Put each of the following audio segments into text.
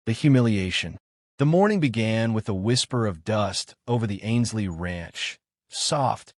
The humiliation. The morning began with a whisper of dust over the Ainsley ranch, soft,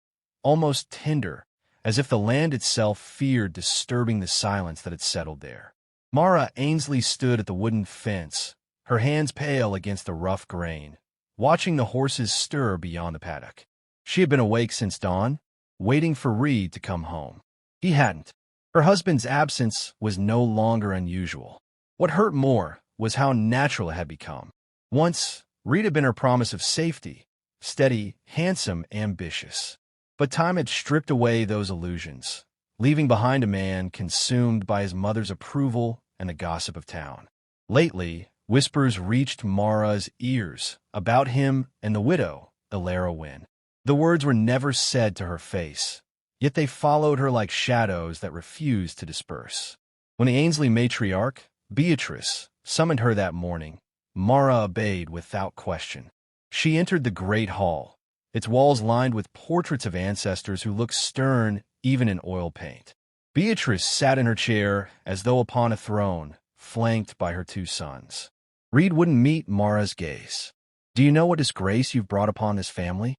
almost tender, as if the land itself feared disturbing the silence that had settled there. Mara Ainsley stood at the wooden fence, her hands pale against the rough grain, watching the horses stir beyond the paddock. She had been awake since dawn, waiting for Reed to come home. He hadn't. Her husband's absence was no longer unusual. What hurt more was how natural it had become. Once, Reed had been her promise of safety, steady, handsome, ambitious. But time had stripped away those illusions, leaving behind a man consumed by his mother's approval and the gossip of town. Lately, whispers reached Mara's ears about him and the widow, Elara Wynne. The words were never said to her face, yet they followed her like shadows that refused to disperse. When the Ainsley matriarch, Beatrice, summoned her that morning, Mara obeyed without question. She entered the great hall, its walls lined with portraits of ancestors who looked stern even in oil paint. Beatrice sat in her chair as though upon a throne, flanked by her two sons. Reed wouldn't meet Mara's gaze. "Do you know what disgrace you've brought upon this family?"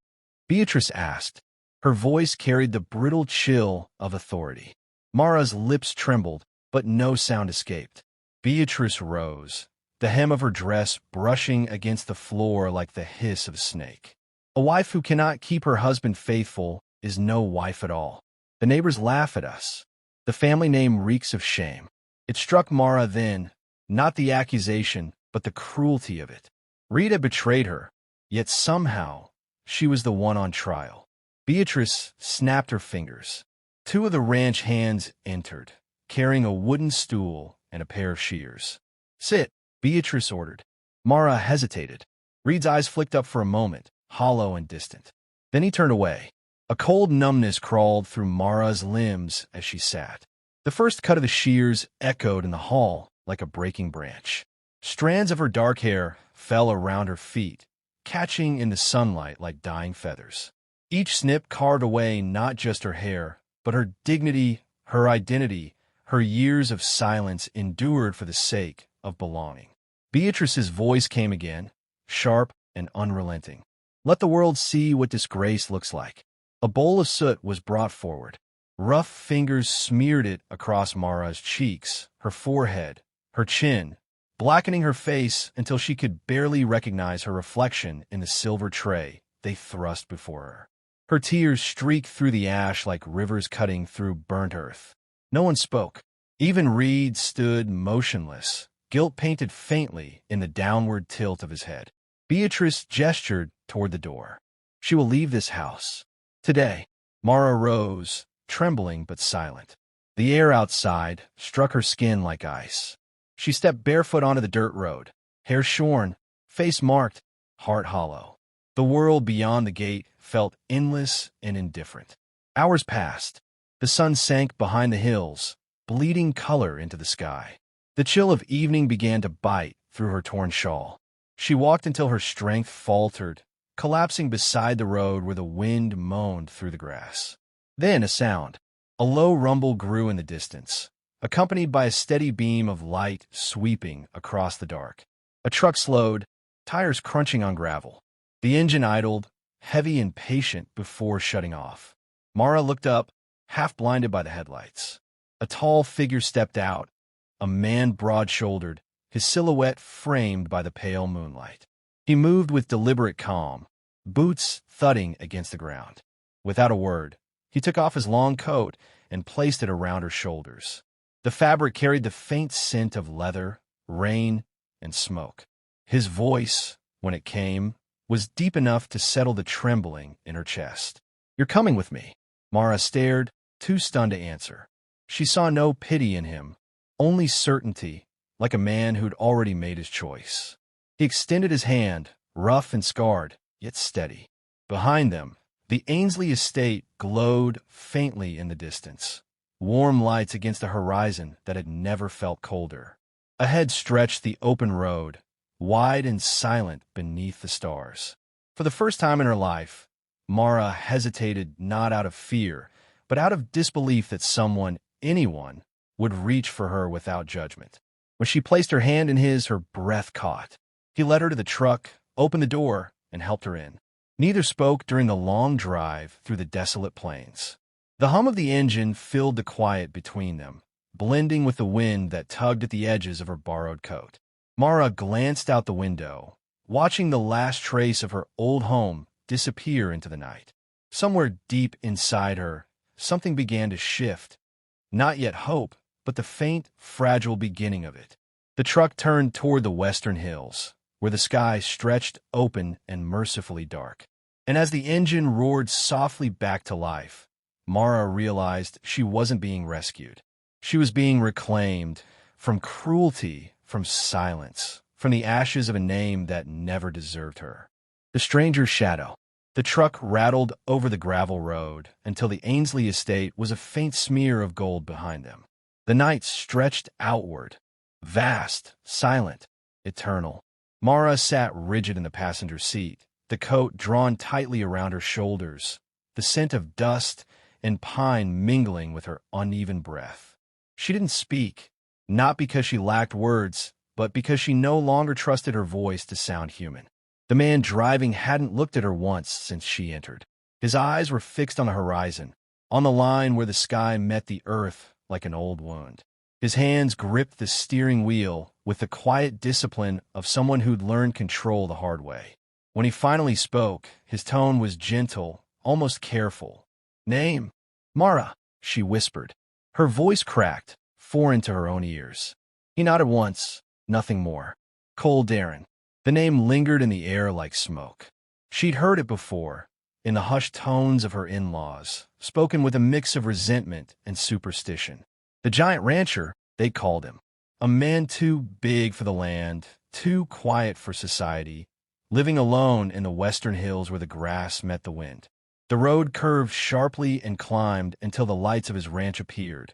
Beatrice asked. Her voice carried the brittle chill of authority. Mara's lips trembled, but no sound escaped. Beatrice rose, the hem of her dress brushing against the floor like the hiss of a snake. "A wife who cannot keep her husband faithful is no wife at all. The neighbors laugh at us. The family name reeks of shame." It struck Mara then, not the accusation, but the cruelty of it. Reed had betrayed her, yet somehow she was the one on trial. Beatrice snapped her fingers. Two of the ranch hands entered, carrying a wooden stool and a pair of shears. "Sit," Beatrice ordered. Mara hesitated. Reed's eyes flicked up for a moment, hollow and distant. Then he turned away. A cold numbness crawled through Mara's limbs as she sat. The first cut of the shears echoed in the hall like a breaking branch. Strands of her dark hair fell around her feet, catching in the sunlight like dying feathers. Each snip carved away not just her hair, but her dignity, her identity, her years of silence endured for the sake of belonging. Beatrice's voice came again, sharp and unrelenting. "Let the world see what disgrace looks like." A bowl of soot was brought forward. Rough fingers smeared it across Mara's cheeks, her forehead, her chin, blackening her face until she could barely recognize her reflection in the silver tray they thrust before her. Her tears streaked through the ash like rivers cutting through burnt earth. No one spoke. Even Reed stood motionless, guilt painted faintly in the downward tilt of his head. Beatrice gestured toward the door. "She will leave this house. Today." Mara rose, trembling but silent. The air outside struck her skin like ice. She stepped barefoot onto the dirt road, hair shorn, face marked, heart hollow. The world beyond the gate felt endless and indifferent. Hours passed. The sun sank behind the hills, bleeding color into the sky. The chill of evening began to bite through her torn shawl. She walked until her strength faltered, collapsing beside the road where the wind moaned through the grass. Then a sound. A low rumble grew in the distance, accompanied by a steady beam of light sweeping across the dark. A truck slowed, tires crunching on gravel. The engine idled, heavy and patient before shutting off. Mara looked up, half blinded by the headlights. A tall figure stepped out, a man broad-shouldered, his silhouette framed by the pale moonlight. He moved with deliberate calm, boots thudding against the ground. Without a word, he took off his long coat and placed it around her shoulders. The fabric carried the faint scent of leather, rain, and smoke. His voice, when it came, was deep enough to settle the trembling in her chest. "You're coming with me." Mara stared, too stunned to answer. She saw no pity in him, only certainty, like a man who'd already made his choice. He extended his hand, rough and scarred, yet steady. Behind them, the Ainsley estate glowed faintly in the distance, warm lights against a horizon that had never felt colder. Ahead stretched the open road, wide and silent beneath the stars. For the first time in her life, Mara hesitated not out of fear, but out of disbelief that someone, anyone, would reach for her without judgment. When she placed her hand in his, her breath caught. He led her to the truck, opened the door, and helped her in. Neither spoke during the long drive through the desolate plains. The hum of the engine filled the quiet between them, blending with the wind that tugged at the edges of her borrowed coat. Mara glanced out the window, watching the last trace of her old home disappear into the night. Somewhere deep inside her, something began to shift. Not yet hope, but the faint, fragile beginning of it. The truck turned toward the western hills, where the sky stretched open and mercifully dark. And as the engine roared softly back to life, Mara realized she wasn't being rescued. She was being reclaimed from cruelty, from silence, from the ashes of a name that never deserved her. The stranger's shadow. The truck rattled over the gravel road until the Ainsley estate was a faint smear of gold behind them. The night stretched outward, vast, silent, eternal. Mara sat rigid in the passenger seat, the coat drawn tightly around her shoulders, the scent of dust and pine mingling with her uneven breath. She didn't speak, not because she lacked words, but because she no longer trusted her voice to sound human. The man driving hadn't looked at her once since she entered. His eyes were fixed on the horizon, on the line where the sky met the earth like an old wound. His hands gripped the steering wheel with the quiet discipline of someone who'd learned control the hard way. When he finally spoke, his tone was gentle, almost careful. "Name?" "Mara," she whispered. Her voice cracked, foreign to her own ears. He nodded once, nothing more. "Cole Darran." The name lingered in the air like smoke. She'd heard it before, in the hushed tones of her in-laws, spoken with a mix of resentment and superstition. The giant rancher, they called him. A man too big for the land, too quiet for society, living alone in the western hills where the grass met the wind. The road curved sharply and climbed until the lights of his ranch appeared,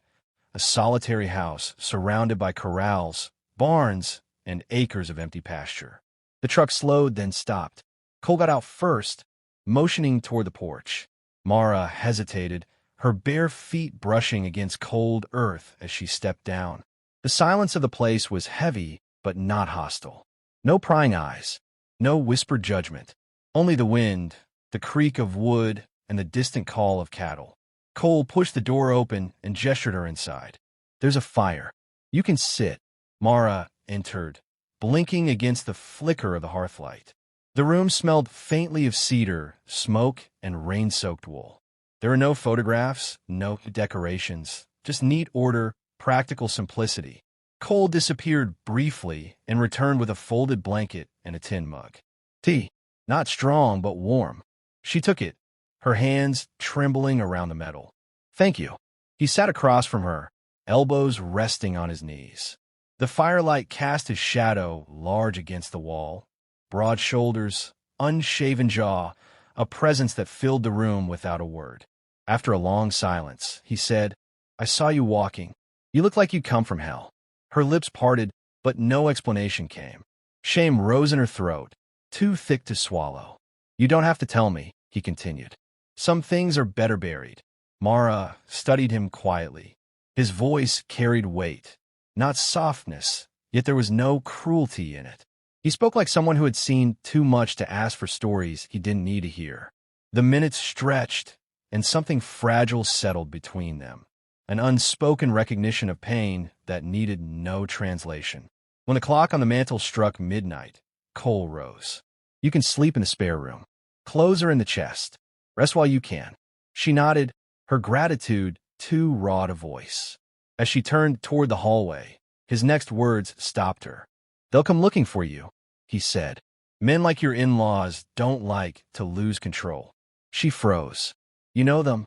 a solitary house surrounded by corrals, barns, and acres of empty pasture. The truck slowed, then stopped. Cole got out first, motioning toward the porch. Mara hesitated, her bare feet brushing against cold earth as she stepped down. The silence of the place was heavy, but not hostile. No prying eyes, no whispered judgment. Only the wind, the creak of wood, and the distant call of cattle. Cole pushed the door open and gestured her inside. "There's a fire. You can sit." Mara entered, blinking against the flicker of the hearthlight. The room smelled faintly of cedar, smoke, and rain-soaked wool. There were no photographs, no decorations, just neat order, practical simplicity. Cole disappeared briefly and returned with a folded blanket and a tin mug. Tea, not strong but warm. She took it, her hands trembling around the metal. "Thank you." He sat across from her, elbows resting on his knees. The firelight cast his shadow large against the wall. Broad shoulders, unshaven jaw, a presence that filled the room without a word. After a long silence, he said, "I saw you walking. You look like you come from hell." Her lips parted, but no explanation came. Shame rose in her throat, too thick to swallow. "You don't have to tell me," he continued. "Some things are better buried." Mara studied him quietly. His voice carried weight, not softness, yet there was no cruelty in it. He spoke like someone who had seen too much to ask for stories he didn't need to hear. The minutes stretched, and something fragile settled between them, an unspoken recognition of pain that needed no translation. When the clock on the mantel struck midnight, Cole rose. "You can sleep in the spare room. Clothes are in the chest. Rest while you can." She nodded, her gratitude too raw to voice. As she turned toward the hallway, his next words stopped her. "They'll come looking for you," he said. "Men like your in-laws don't like to lose control." She froze. "You know them?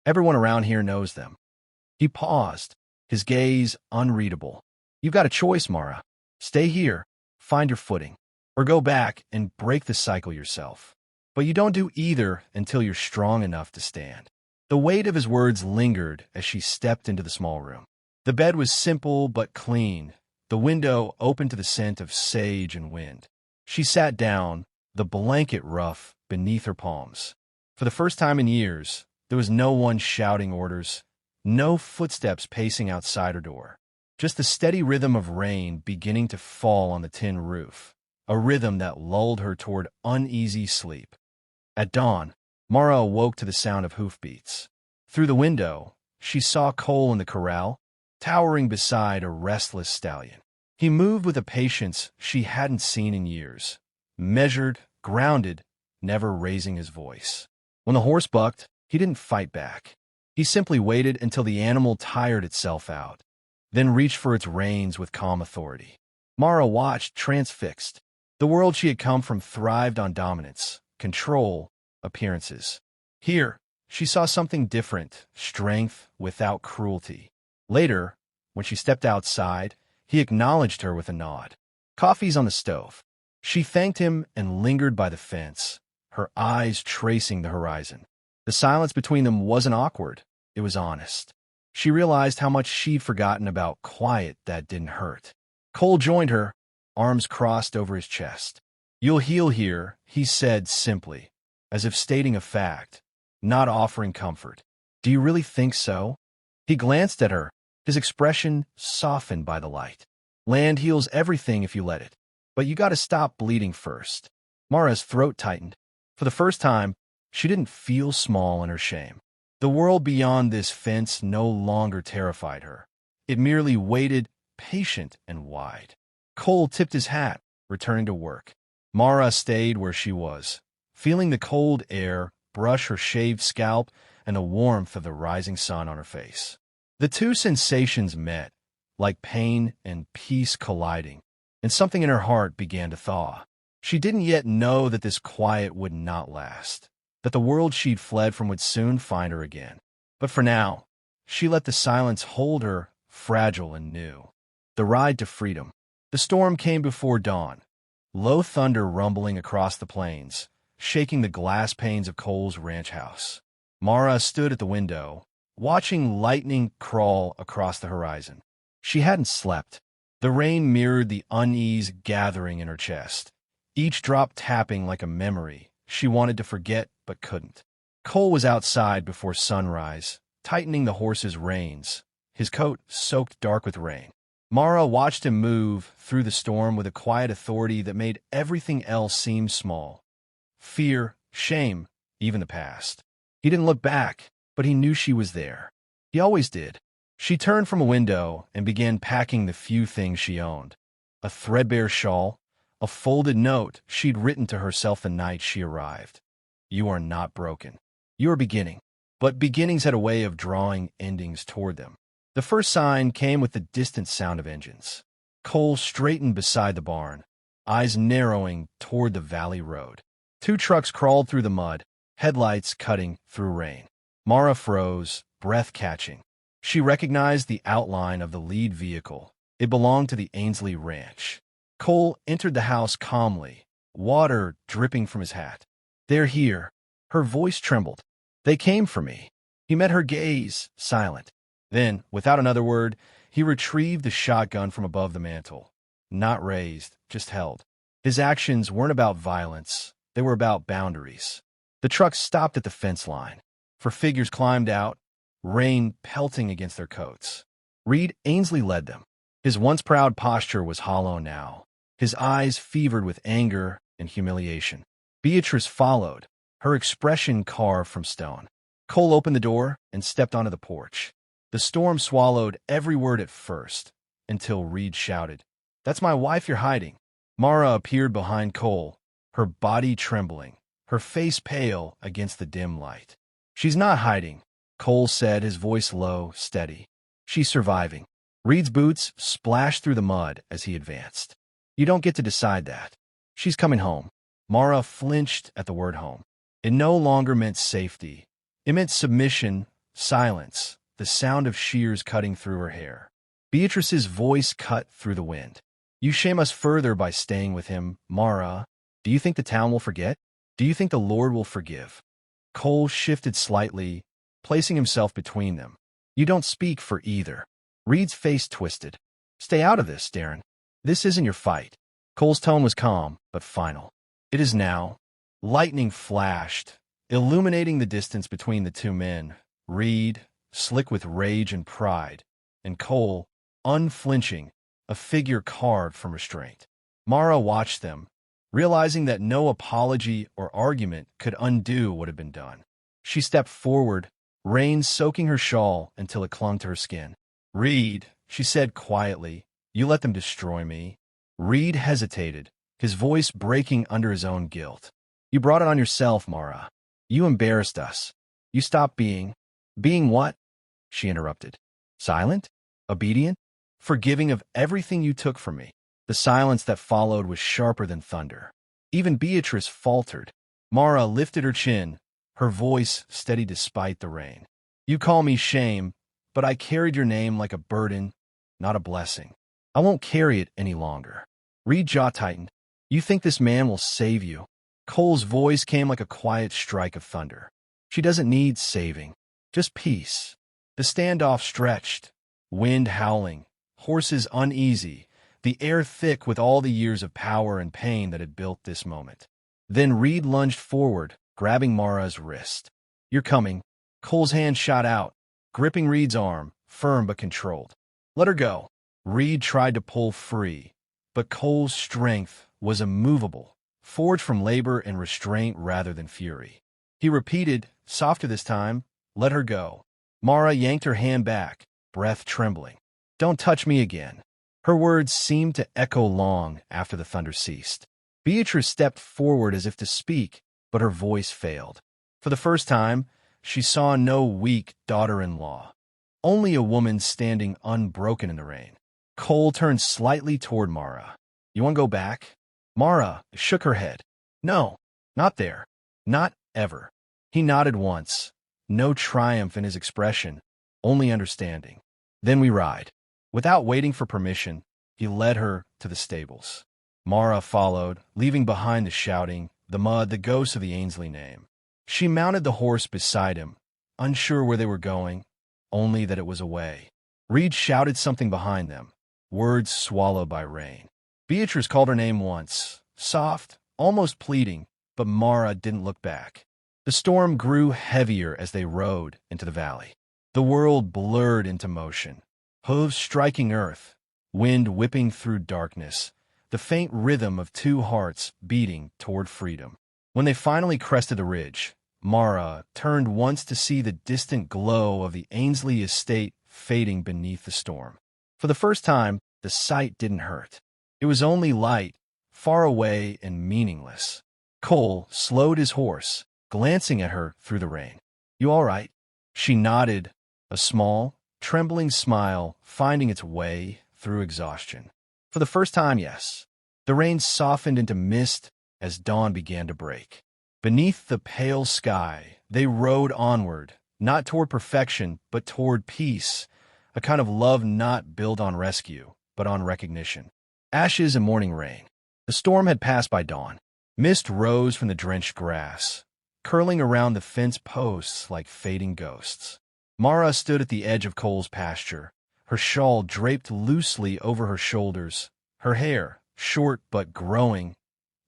Everyone around here knows them." He paused, his gaze unreadable. "You've got a choice, Mara. Stay here, find your footing, or go back and break the cycle yourself. But you don't do either until you're strong enough to stand." The weight of his words lingered as she stepped into the small room. The bed was simple but clean, the window open to the scent of sage and wind. She sat down, the blanket rough beneath her palms. For the first time in years, there was no one shouting orders, no footsteps pacing outside her door. just the steady rhythm of rain beginning to fall on the tin roof, a rhythm that lulled her toward uneasy sleep. At dawn, Mara awoke to the sound of hoofbeats. Through the window, she saw Cole in the corral, towering beside a restless stallion. He moved with a patience she hadn't seen in years, measured, grounded, never raising his voice. When the horse bucked, he didn't fight back. He simply waited until the animal tired itself out, then reached for its reins with calm authority. Mara watched, transfixed. The world she had come from thrived on dominance, control, appearances. Here, she saw something different, strength without cruelty. Later, when she stepped outside, he acknowledged her with a nod. "Coffee's on the stove." She thanked him and lingered by the fence, her eyes tracing the horizon. The silence between them wasn't awkward, it was honest. She realized how much she'd forgotten about quiet that didn't hurt. Cole joined her, arms crossed over his chest. "You'll heal here," he said simply, as if stating a fact, not offering comfort. "Do you really think so?" He glanced at her, his expression softened by the light. "Land heals everything if you let it. But you gotta stop bleeding first." Mara's throat tightened. For the first time, she didn't feel small in her shame. The world beyond this fence no longer terrified her. It merely waited, patient and wide. Cole tipped his hat, returning to work. Mara stayed where she was, feeling the cold air brush her shaved scalp and the warmth of the rising sun on her face. The two sensations met, like pain and peace colliding, and something in her heart began to thaw. She didn't yet know that this quiet would not last, that the world she'd fled from would soon find her again. But for now, she let the silence hold her, fragile and new. The ride to freedom. The storm came before dawn, low thunder rumbling across the plains, shaking the glass panes of Cole's ranch house. Mara stood at the window, watching lightning crawl across the horizon. She hadn't slept. The rain mirrored the unease gathering in her chest, each drop tapping like a memory she wanted to forget but couldn't. Cole was outside before sunrise, tightening the horse's reins, his coat soaked dark with rain. Mara watched him move through the storm with a quiet authority that made everything else seem small. Fear, shame, even the past. He didn't look back, but he knew she was there. He always did. She turned from a window and began packing the few things she owned. A threadbare shawl, a folded note she'd written to herself the night she arrived. "You are not broken. You are beginning." But beginnings had a way of drawing endings toward them. The first sign came with the distant sound of engines. Cole straightened beside the barn, eyes narrowing toward the valley road. Two trucks crawled through the mud, headlights cutting through rain. Mara froze, breath catching. She recognized the outline of the lead vehicle. It belonged to the Ainsley ranch. Cole entered the house calmly, water dripping from his hat. "They're here." Her voice trembled. "They came for me." He met her gaze, silent. Then, without another word, he retrieved the shotgun from above the mantel. Not raised, just held. His actions weren't about violence. They were about boundaries. The truck stopped at the fence line. For figures climbed out, rain pelting against their coats. Reed Ainsley led them. His once proud posture was hollow now, his eyes fevered with anger and humiliation. Beatrice followed, her expression carved from stone. Cole opened the door and stepped onto the porch. The storm swallowed every word at first, until Reed shouted, "That's my wife you're hiding." Mara appeared behind Cole, her body trembling, her face pale against the dim light. "She's not hiding," Cole said, his voice low, steady. "She's surviving." Reed's boots splashed through the mud as he advanced. "You don't get to decide that. She's coming home." Mara flinched at the word home. It no longer meant safety. It meant submission, silence, the sound of shears cutting through her hair. Beatrice's voice cut through the wind. "You shame us further by staying with him, Mara. Do you think the town will forget? Do you think the Lord will forgive?" Cole shifted slightly, placing himself between them. "You don't speak for either." Reed's face twisted. "Stay out of this, Darran. This isn't your fight." Cole's tone was calm, but final. "It is now." Lightning flashed, illuminating the distance between the two men. Reed, slick with rage and pride, and Cole, unflinching, a figure carved from restraint. Mara watched them, realizing that no apology or argument could undo what had been done. She stepped forward, rain soaking her shawl until it clung to her skin. "Reed," she said quietly, "you let them destroy me." Reed hesitated, his voice breaking under his own guilt. "You brought it on yourself, Mara. You embarrassed us. You stopped being—" "Being what?" she interrupted. "Silent? Obedient? Forgiving of everything you took from me." The silence that followed was sharper than thunder. Even Beatrice faltered. Mara lifted her chin, her voice steady despite the rain. "You call me shame, but I carried your name like a burden, not a blessing. I won't carry it any longer." Reed jaw tightened. "You think this man will save you?" Cole's voice came like a quiet strike of thunder. "She doesn't need saving, just peace." The standoff stretched, wind howling, horses uneasy, the air thick with all the years of power and pain that had built this moment. Then Reed lunged forward, grabbing Mara's wrist. "You're coming." Cole's hand shot out, gripping Reed's arm, firm but controlled. "Let her go." Reed tried to pull free, but Cole's strength was immovable, forged from labor and restraint rather than fury. He repeated, softer this time, "Let her go." Mara yanked her hand back, breath trembling. "Don't touch me again." Her words seemed to echo long after the thunder ceased. Beatrice stepped forward as if to speak, but her voice failed. For the first time, she saw no weak daughter-in-law, only a woman standing unbroken in the rain. Cole turned slightly toward Mara. "You want to go back?" Mara shook her head. "No, not there. Not ever." He nodded once, no triumph in his expression, only understanding. "Then we ride." Without waiting for permission, he led her to the stables. Mara followed, leaving behind the shouting, the mud, the ghost of the Ainsley name. She mounted the horse beside him, unsure where they were going, only that it was away. Reed shouted something behind them, words swallowed by rain. Beatrice called her name once, soft, almost pleading, but Mara didn't look back. The storm grew heavier as they rode into the valley. The world blurred into motion. Hooves striking earth, wind whipping through darkness, the faint rhythm of two hearts beating toward freedom. When they finally crested the ridge, Mara turned once to see the distant glow of the Ainsley estate fading beneath the storm. For the first time, the sight didn't hurt. It was only light, far away and meaningless. Cole slowed his horse, glancing at her through the rain. "You all right?" She nodded, a small, trembling smile finding its way through exhaustion. "For the first time, yes." The rain softened into mist as dawn began to break. Beneath the pale sky, they rode onward, not toward perfection, but toward peace, a kind of love not built on rescue, but on recognition. Ashes and morning rain. The storm had passed by dawn. Mist rose from the drenched grass, curling around the fence posts like fading ghosts. Mara stood at the edge of Cole's pasture, her shawl draped loosely over her shoulders, her hair, short but growing,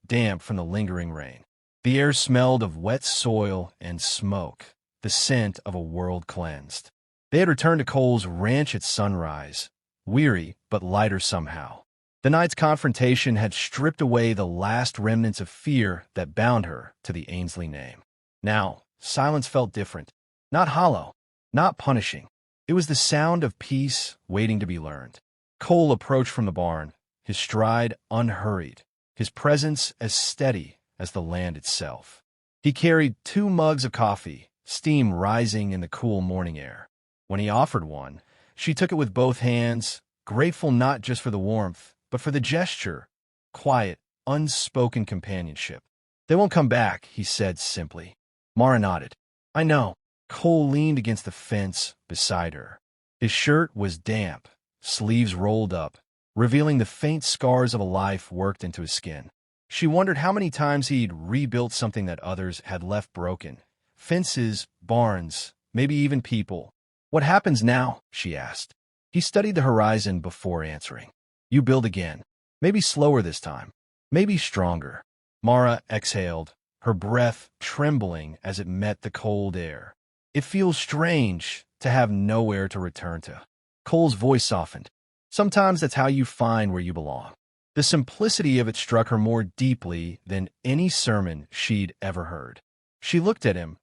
damp from the lingering rain. The air smelled of wet soil and smoke, the scent of a world cleansed. They had returned to Cole's ranch at sunrise, weary but lighter somehow. The night's confrontation had stripped away the last remnants of fear that bound her to the Ainsley name. Now, silence felt different, not hollow, not punishing. It was the sound of peace waiting to be learned. Cole approached from the barn, his stride unhurried, his presence as steady as the land itself. He carried 2 mugs of coffee, steam rising in the cool morning air. When he offered one, she took it with both hands, grateful not just for the warmth, but for the gesture, quiet, unspoken companionship. "They won't come back," he said simply. Mara nodded. "I know." Cole leaned against the fence beside her. His shirt was damp, sleeves rolled up, revealing the faint scars of a life worked into his skin. She wondered how many times he'd rebuilt something that others had left broken. Fences, barns, maybe even people. "What happens now?" she asked. He studied the horizon before answering. "You build again. Maybe slower this time. Maybe stronger." Mara exhaled, her breath trembling as it met the cold air. "It feels strange to have nowhere to return to." Cole's voice softened. Sometimes that's how you find where you belong. The simplicity of it struck her more deeply than any sermon she'd ever heard. She looked at him,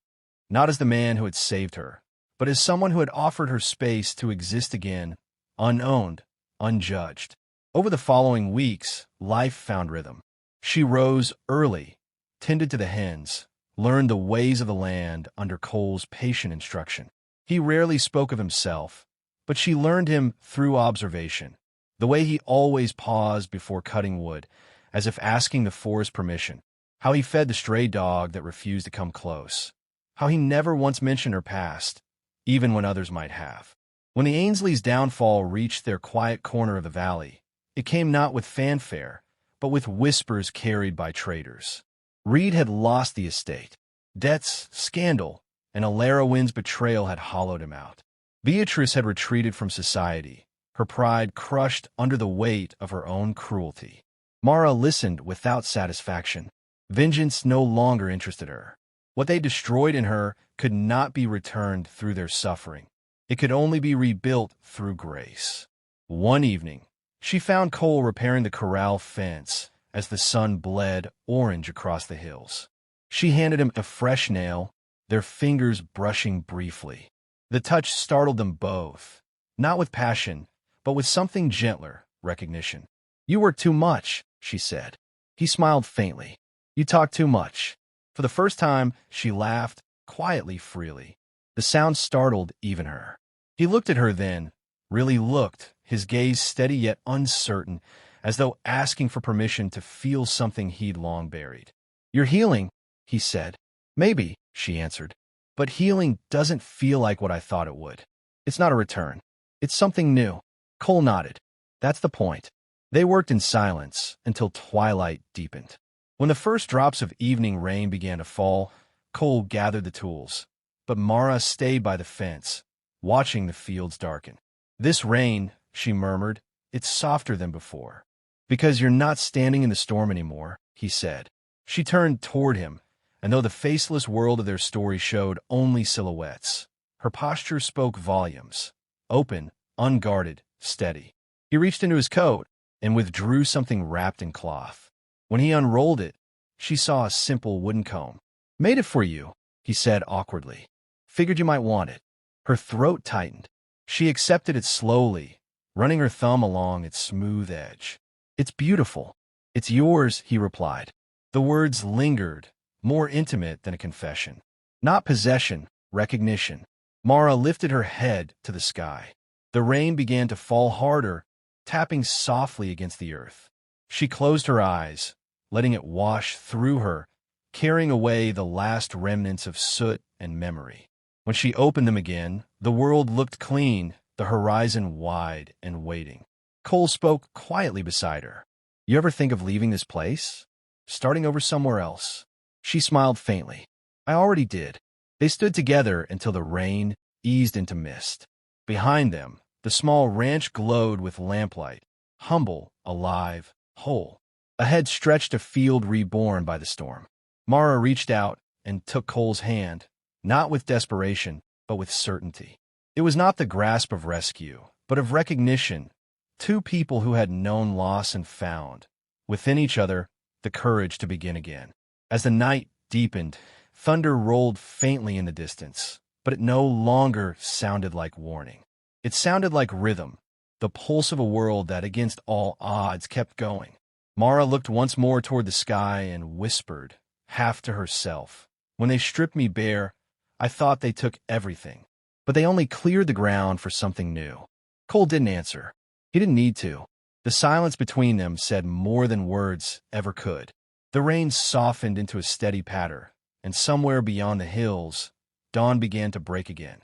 not as the man who had saved her, but as someone who had offered her space to exist again, unowned, unjudged. Over the following weeks, life found rhythm. She rose early, tended to the hens, learned the ways of the land under Cole's patient instruction. He rarely spoke of himself, but she learned him through observation. The way he always paused before cutting wood, as if asking the forest permission. How he fed the stray dog that refused to come close. How he never once mentioned her past, even when others might have. When the Ainsleys' downfall reached their quiet corner of the valley, it came not with fanfare, but with whispers carried by traitors. Reed had lost the estate. Debts, scandal, and Alara Wynn's betrayal had hollowed him out. Beatrice had retreated from society, her pride crushed under the weight of her own cruelty. Mara listened without satisfaction. Vengeance no longer interested her. What they destroyed in her could not be returned through their suffering. It could only be rebuilt through grace. One evening, she found Cole repairing the corral fence as the sun bled orange across the hills. She handed him a fresh nail, their fingers brushing briefly. The touch startled them both, not with passion, but with something gentler, recognition. "You work too much," she said. He smiled faintly. "You talk too much." For the first time, she laughed, quietly, freely. The sound startled even her. He looked at her then, really looked, his gaze steady yet uncertain, as though asking for permission to feel something he'd long buried. "You're healing," he said. "Maybe," she answered. "But healing doesn't feel like what I thought it would. It's not a return. It's something new." Cole nodded. "That's the point." They worked in silence until twilight deepened. When the first drops of evening rain began to fall, Cole gathered the tools, but Mara stayed by the fence, watching the fields darken. "This rain," she murmured, "it's softer than before." "Because you're not standing in the storm anymore," he said. She turned toward him, and though the faceless world of their story showed only silhouettes, her posture spoke volumes. Open, unguarded, steady. He reached into his coat and withdrew something wrapped in cloth. When he unrolled it, she saw a simple wooden comb. "Made it for you," he said awkwardly. "Figured you might want it." Her throat tightened. She accepted it slowly, running her thumb along its smooth edge. "It's beautiful." "It's yours," he replied. The words lingered, more intimate than a confession. Not possession, recognition. Mara lifted her head to the sky. The rain began to fall harder, tapping softly against the earth. She closed her eyes, letting it wash through her, carrying away the last remnants of soot and memory. When she opened them again, the world looked clean, the horizon wide and waiting. Cole spoke quietly beside her. "You ever think of leaving this place? Starting over somewhere else?" She smiled faintly. "I already did." They stood together until the rain eased into mist. Behind them, the small ranch glowed with lamplight, humble, alive, whole. Ahead stretched a field reborn by the storm. Mara reached out and took Cole's hand, not with desperation, but with certainty. It was not the grasp of rescue, but of recognition. Two people who had known loss and found, within each other, the courage to begin again. As the night deepened, thunder rolled faintly in the distance, but it no longer sounded like warning. It sounded like rhythm, the pulse of a world that, against all odds, kept going. Mara looked once more toward the sky and whispered, half to herself, "When they stripped me bare, I thought they took everything, but they only cleared the ground for something new." Cole didn't answer. He didn't need to. The silence between them said more than words ever could. The rain softened into a steady patter, and somewhere beyond the hills, dawn began to break again.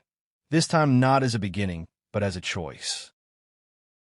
This time not as a beginning, but as a choice.